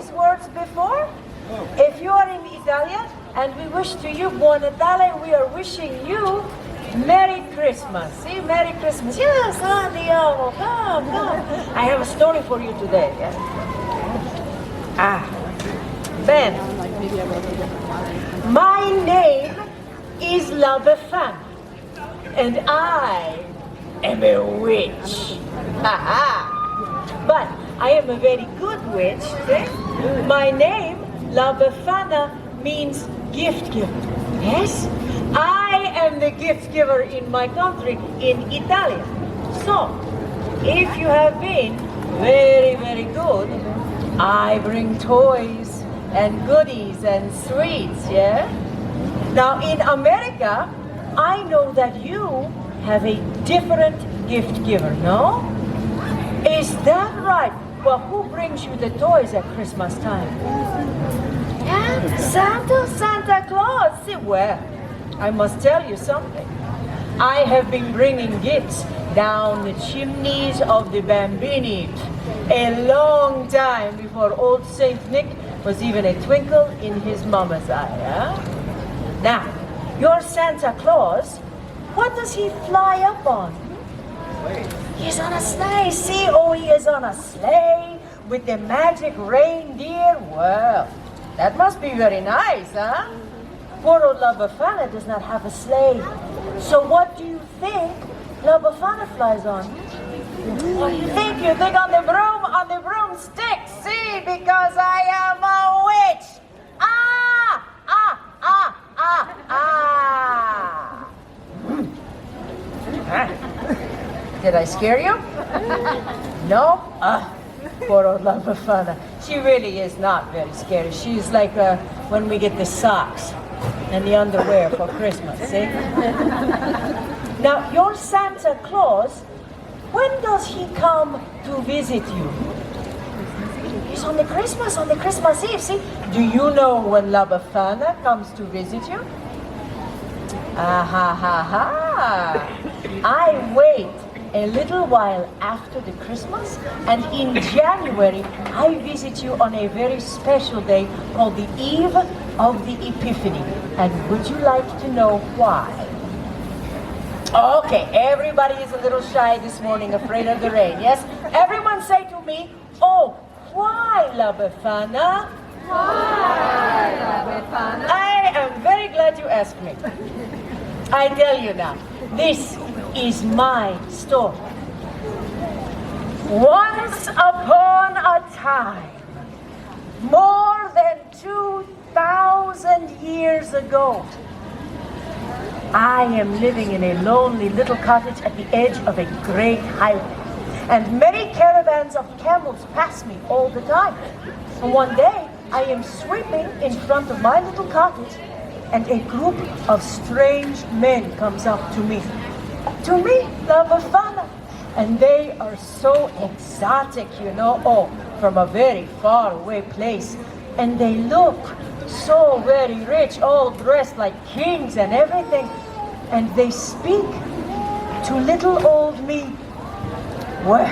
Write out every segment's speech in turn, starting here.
these words before? If you are in Italian and we wish to you Buon Natale, we are wishing you Merry Christmas. See, Merry Christmas. Yes, andiamo, come. I have a story for you today. Ben. My name is La Befana, and I am a witch. But I am a very good witch. See? My name, La Befana, means gift giver. Yes? I am the gift giver in my country, in Italy. So, if you have been very, very good, I bring toys and goodies and sweets, yeah? Now, in America, I know that you have a different gift giver, no? Is that right? Well, who brings you the toys at Christmas time? Yeah, Santa Claus. See, well, I must tell you something. I have been bringing gifts down the chimneys of the Bambini a long time before old Saint Nick was even a twinkle in his mama's eye. Huh? Now, your Santa Claus, what does he fly up on? He's on a sleigh. See, oh, he is on a sleigh with the magic reindeer. Well, that must be very nice, huh? Poor old La Befana does not have a sleigh. So what do you think La Befana flies on? What do you think? You think on the broomstick. See, because I am a witch. Did I scare you? No? Poor old La Befana. She really is not very scary. She's like when we get the socks and the underwear for Christmas, see? Now, your Santa Claus, when does he come to visit you? He's on the Christmas Eve, see? Do you know when La Befana comes to visit you? I wait a little while after the Christmas, and in January I visit you on a very special day called the Eve of the Epiphany. And would you like to know why? Okay, everybody is a little shy this morning, afraid of the rain, yes? Everyone say to me, oh, why, La Befana? Why, La Befana? I am very glad you asked me. I tell you now, this is my story. Once upon a time, more than 2,000 years ago, I am living in a lonely little cottage at the edge of a great highway. And many caravans of camels pass me all the time. And one day, I am sweeping in front of my little cottage, and a group of strange men comes up to me. To me, La Befana. And they are so exotic, you know, from a very far away place. And they look so very rich, all dressed like kings and everything. And they speak to little old me. Well,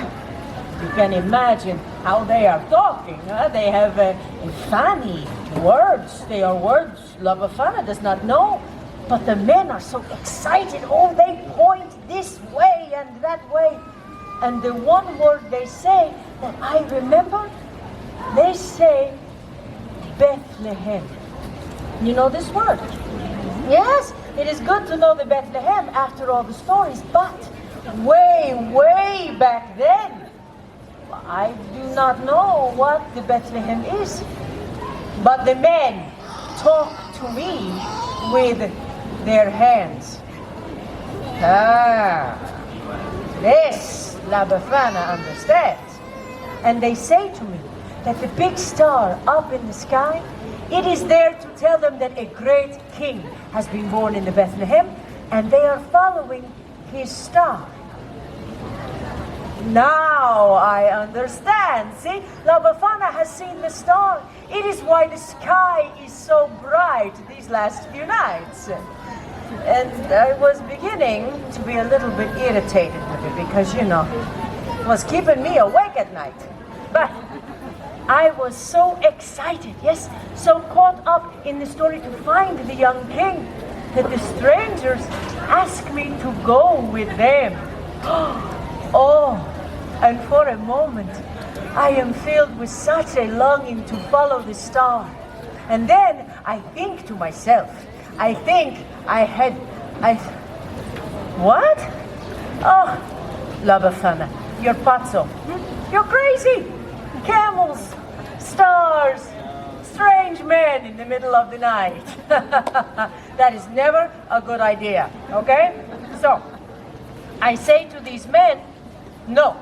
you can imagine how they are talking. Huh? They have funny words. They are words La Befana does not know. But the men are so excited. Oh, they point this way and that way. And the one word they say that I remember, they say Bethlehem. You know this word? Yes, it is good to know the Bethlehem after all the stories, but way, way back then, I do not know what the Bethlehem is. But the men talk to me with their hands. This La Befana understands. And they say to me that the big star up in the sky, it is there to tell them that a great king has been born in the Bethlehem, and they are following his star. Now I understand. See, La Befana has seen the star. It is why the sky is so bright these last few nights. And I was beginning to be a little bit irritated with it because, you know, it was keeping me awake at night. But I was so excited, yes, so caught up in the story to find the young king, that the strangers asked me to go with them. Oh, and for a moment, I am filled with such a longing to follow the star. And then I think to myself, what? Oh, La Befana, you're pazzo. You're crazy. Camels, stars, strange men in the middle of the night. That is never a good idea, okay? So, I say to these men, no,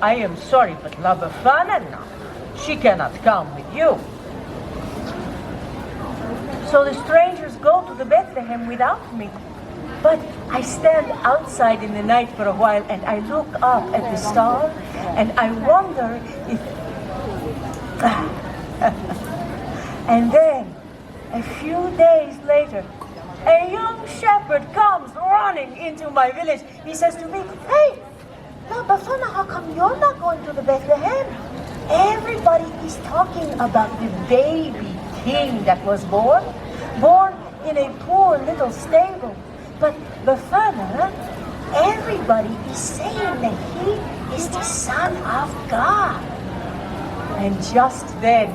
I am sorry, but La Befana, no, she cannot come with you. So the strangers go to the Bethlehem without me. But I stand outside in the night for a while and I look up at the star and I wonder if... And then, a few days later, a young shepherd comes running into my village. He says to me, "Hey, La Befana, how come you're not going to the Bethlehem? Everybody is talking about the baby king that was born in a poor little stable. But Befana, everybody is saying that he is the Son of God." And just then,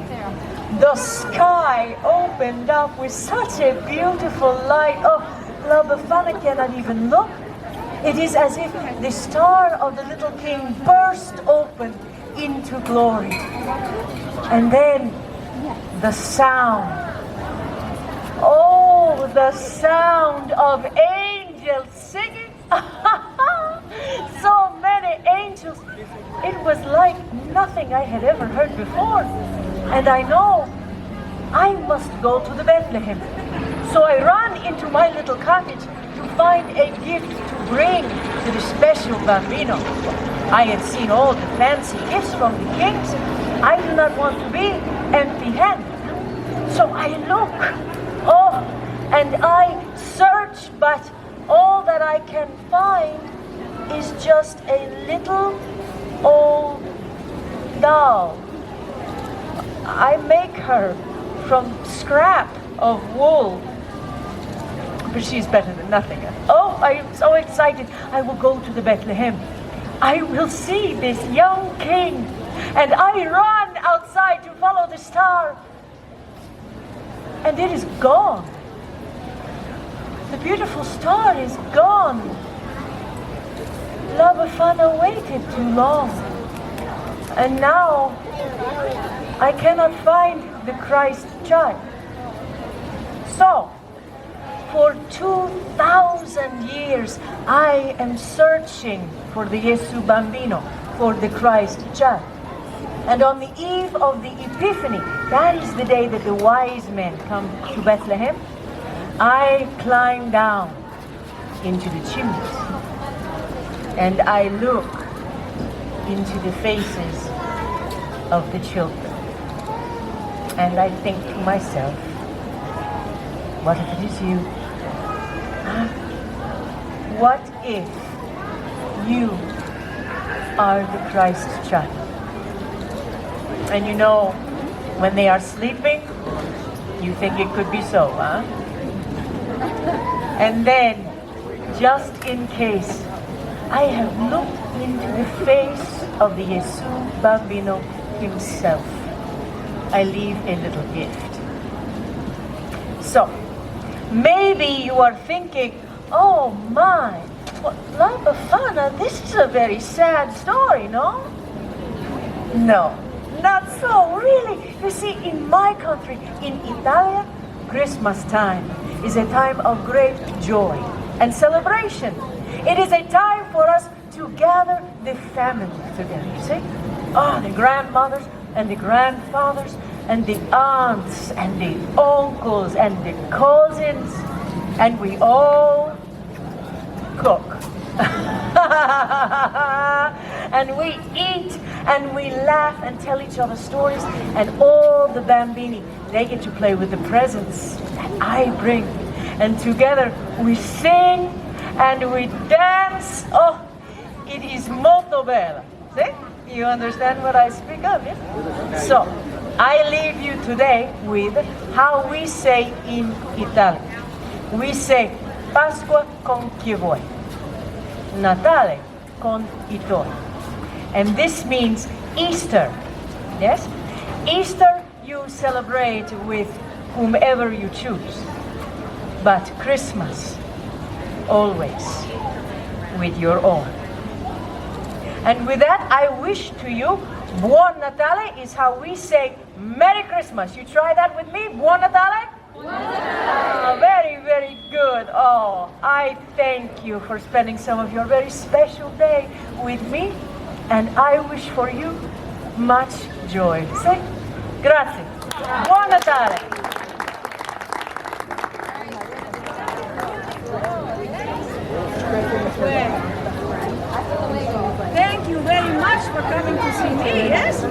the sky opened up with such a beautiful light. Oh, La Befana cannot even look. It is as if the star of the little king burst open into glory. And then the sound. Oh, the sound of angels singing. So many angels. It was like nothing I had ever heard before. And I know I must go to the Bethlehem. So I run into my little cottage to find a gift to bring to the special bambino. I had seen all the fancy gifts from the kings. I do not want to be empty-handed. So I look, and I search, but all that I can find is just a little old doll. I make her from scrap of wool, but she's better than nothing. Oh, I am so excited. I will go to the Bethlehem. I will see this young king, and I run outside to follow the star, and it is gone. The beautiful star is gone. La Befana waited too long, and now I cannot find the Christ child. So, for 2,000 years, I am searching for the Jesu Bambino, for the Christ child. And on the eve of the Epiphany, that is the day that the wise men come to Bethlehem, I climb down into the chimneys and I look into the faces of the children. And I think to myself, what if it is you? What if you are the Christ child? And you know, when they are sleeping, you think it could be so, huh? And then, just in case, I have looked into the face of the Jesu Bambino himself. I leave a little gift. So, maybe you are thinking, oh my, La Befana, this is a very sad story, no? No, not so, really. You see, in my country, in Italia, Christmas time is a time of great joy and celebration. It is a time for us to gather the family together, you see? Oh, the grandmothers and the grandfathers and the aunts and the uncles and the cousins, and we all cook. And we eat and we laugh and tell each other stories, and all the bambini, they get to play with the presents that I bring, and together we sing and we dance. Oh, it is molto bello. See? You understand what I speak of, yes? So, I leave you today with how we say in Italian. We say Pasqua con chi vuoi, Natale con i tuoi. And this means Easter, yes? Easter you celebrate with whomever you choose, but Christmas always with your own. And with that, I wish to you, Buon Natale is how we say Merry Christmas. You try that with me? Buon Natale? Buon Natale. Very, very good. Oh, I thank you for spending some of your very special day with me. And I wish for you much joy. Say, grazie. Buon Natale. Thank you very much for coming to see me, yes?